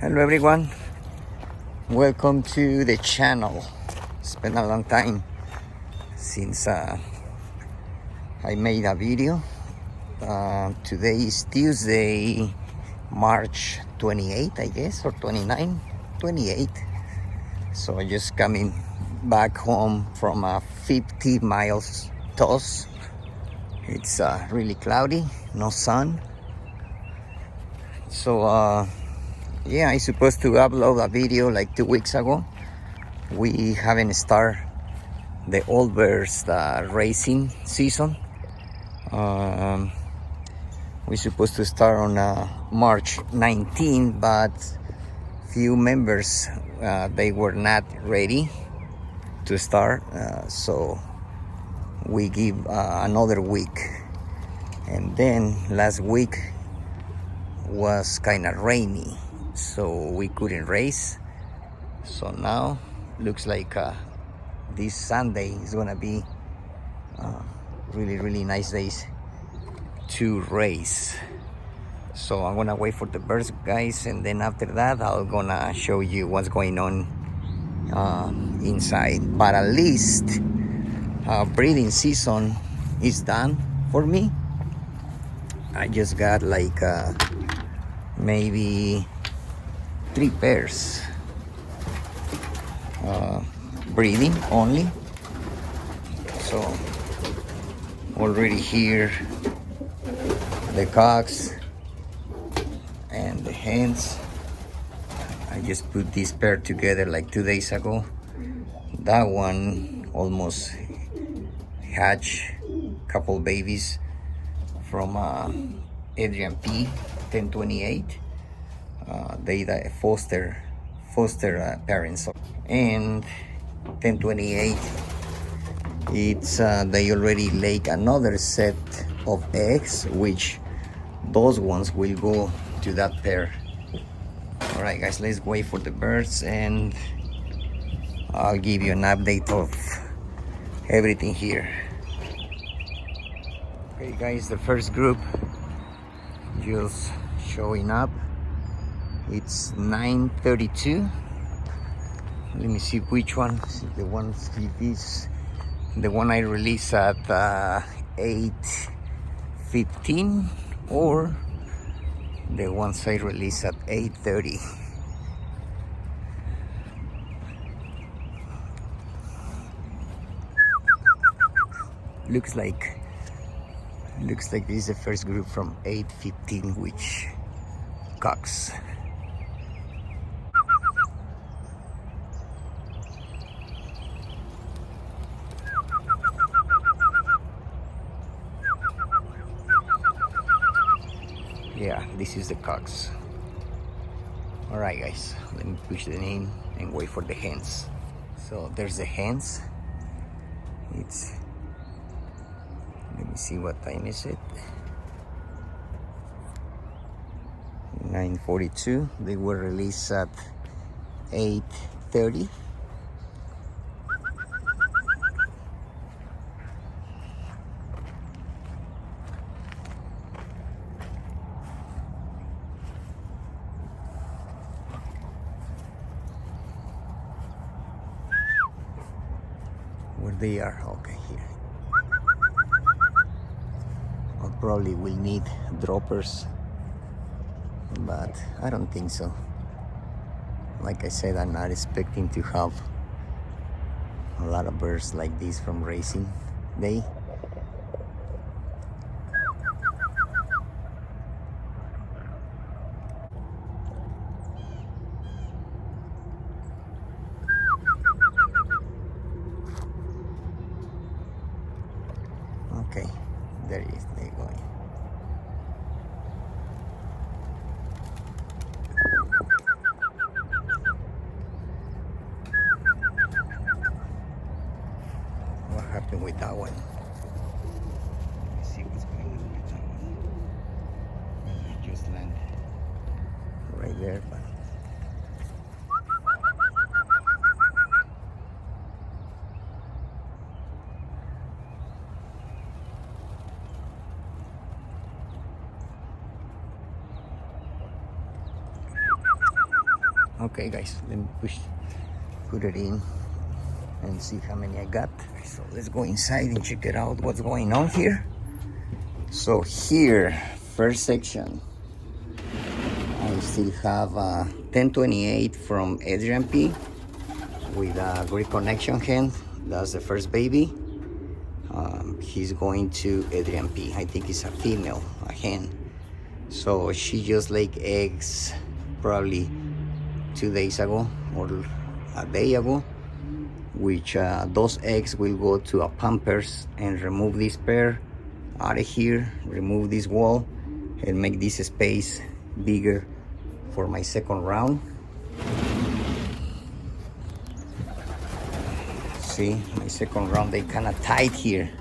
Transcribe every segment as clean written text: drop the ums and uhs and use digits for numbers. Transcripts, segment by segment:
Hello everyone, welcome to the channel. It's been a long time since I made a video. Today is Tuesday, March 28th, I guess, or 29, 28. So I just coming back home from a 50 miles toss. It's really cloudy, no sun. So yeah, I supposed to upload a video like 2 weeks ago. We haven't started the Old Bears racing season. We're supposed to start on March 19, but few members they were not ready to start, so we give another week. And then last week was kind of rainy, so we couldn't race. So now looks like this Sunday is gonna be really nice days to race. So I'm gonna wait for the birds, guys, and then after that I'm gonna show you what's going on inside. But at least breeding season is done for me. I just got like maybe 3 pairs breeding only. So already here the cocks and the hens. I just put this pair together like 2 days ago. That one almost hatched couple babies from Adrian P 1028. They foster parents, and 1028 it's they already laid another set of eggs, which those ones will go to that pair. All right, guys, let's wait for the birds and I'll give you an update of everything here. Okay, guys, the first group just showing up. It's 9:32. Let me see which one. See the one. See this. The one I released at 8:15, or the ones I released at 8:30. Looks like this is the first group from 8:15, which cocks. Yeah, this is the cocks. All right, guys, let me push the name and wait for the hens. So there's the hens. It's, let me see what time is it. 9:42. They were released at 8:30. Where they are? Okay, here. I probably will need droppers, but I don't think so. Like I said, I'm not expecting to have a lot of birds like this from racing day. Okay, there he is. They're going. What happened with that one? Let's see what's going on with that one. I just landed right there, but Okay guys, let me put it in and see how many I got. So let's go inside and check it out what's going on here. So here, first section, I still have 1028 from Adrian P with a great connection hen. That's the first baby. He's going to Adrian P. I think it's a female, a hen. So she just laid eggs probably 2 days ago or a day ago, which those eggs will go to a Pampers and remove this pair out of here, remove this wall, and make this space bigger for my second round. See, my second round, they kind of tight here.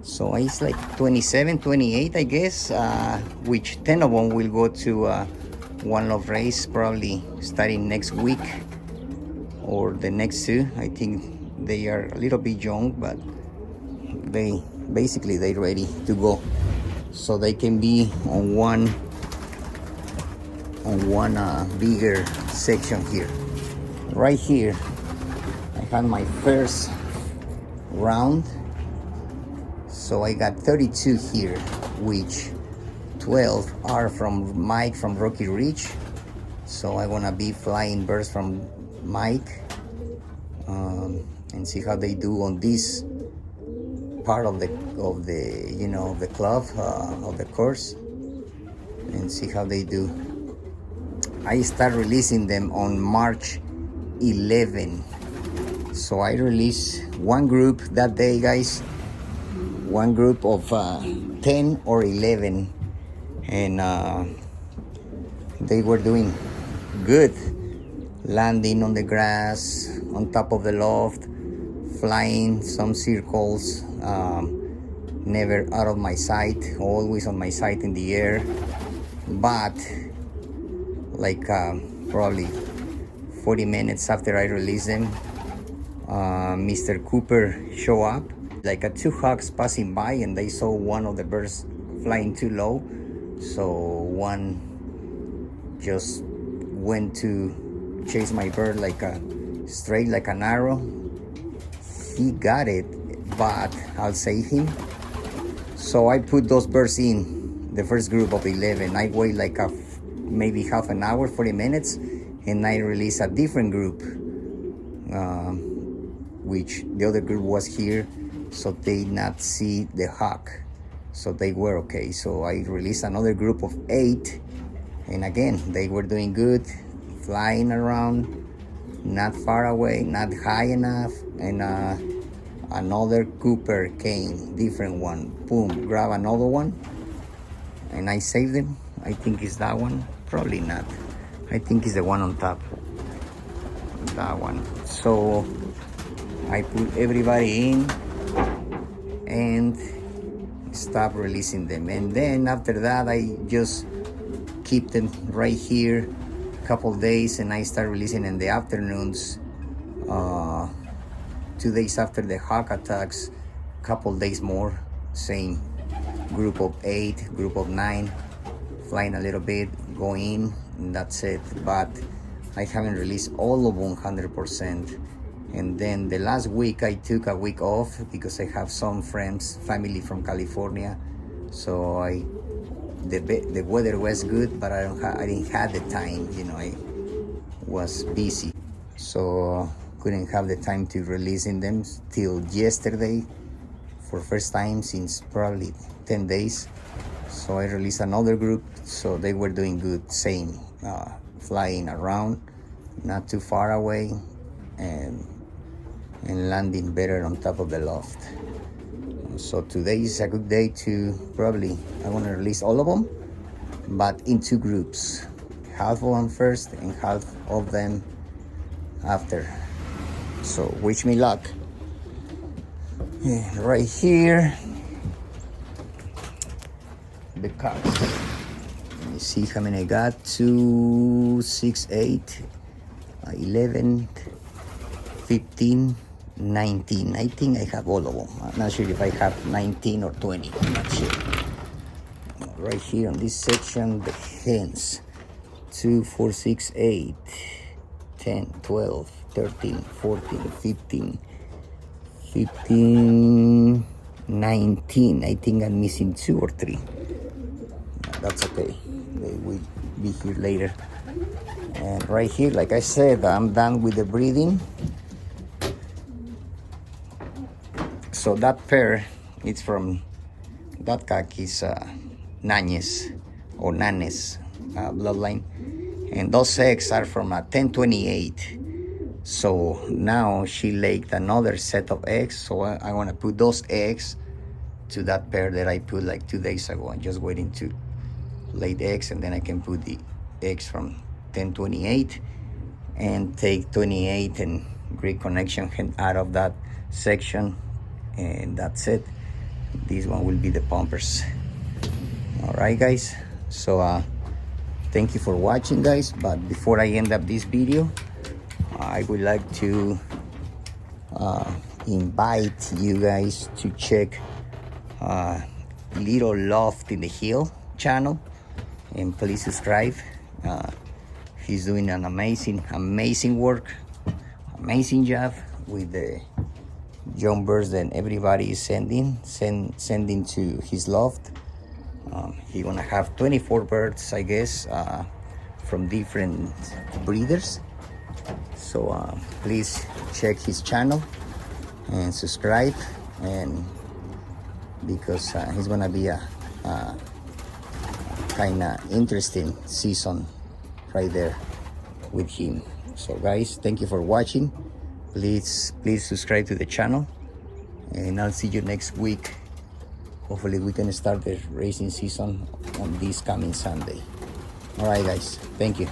So it's like 27, 28, I guess, which 10 of them will go to One Love Race, probably starting next week or the next 2. I think they are a little bit young, but they're ready to go. So they can be on one bigger section here. Right here, I had my first round. So I got 32 here, which 12 are from Mike from Rocky Ridge. So I wanna be flying birds from Mike and see how they do on this part of the you know, the club of the course, and see how they do. I start releasing them on March 11. So I released one group that day, guys. One group of 10 or 11, and they were doing good, landing on the grass, on top of the loft, flying some circles, never out of my sight, always on my sight in the air. But like probably 40 minutes after I released them, Mr. Cooper show up. Like 2 hawks passing by, and they saw one of the birds flying too low. So one just went to chase my bird like straight like an arrow. He got it, but I'll save him. So I put those birds in the first group of 11. I wait like maybe half an hour, 40 minutes, and I release a different group, which the other group was here, so they did not see the hawk, so they were okay. So I released another group of 8, and again they were doing good, flying around, not far away, not high enough. And another Cooper came, different one, boom, grab another one, and I saved them. I think it's that one, probably not. I think it's the one on top, that one. So I put everybody in and stop releasing them, and then after that I just keep them right here a couple days, and I start releasing in the afternoons, 2 days after the hawk attacks, couple days more, same group of 8, group of 9, flying a little bit, go in, and that's it. But I haven't released all of them 100%. And then the last week I took a week off because I have some friends, family from California. So the weather was good, but I didn't have the time, you know, I was busy. So couldn't have the time to releasing them till yesterday for first time since probably 10 days. So I released another group, so they were doing good, same, flying around, not too far away, and landing better on top of the loft. So today is a good day to probably, I want to release all of them, but in 2 groups, half of them first and half of them after. So wish me luck. Yeah, right here, the cocks. Let me see how many I got. 2, 6, 8, 11, 15, 19. I think I have all of them. I'm not sure if I have 19 or 20. I'm not sure. Right here on this section, the hens. 2, 4, 6, 8, 10, 12, 13, 14, 15, 15, 19. I think I'm missing 2 or 3. That's okay. They will be here later. And right here, like I said, I'm done with the breeding. So that pair, it's from that cock is Nanes or Nanes bloodline, and those eggs are from a 1028. So now she laid another set of eggs, so I want to put those eggs to that pair that I put like 2 days ago. I'm just waiting to lay the eggs, and then I can put the eggs from 1028 and take 28 and Greek connection out of that section, and that's it. This one will be the pumpers. All right, guys, so thank you for watching, guys. But before I end up this video, I would like to invite you guys to check Little Loft in the Hill channel, and please subscribe. He's doing an amazing work, amazing job with the young birds that everybody is sending to his loft. He gonna have 24 birds, I guess, from different breeders. So please check his channel and subscribe, and because he's gonna be a kind of interesting season right there with him. So guys, thank you for watching. Please subscribe to the channel, and I'll see you next week. Hopefully we can start the racing season on this coming Sunday. All right, guys, thank you.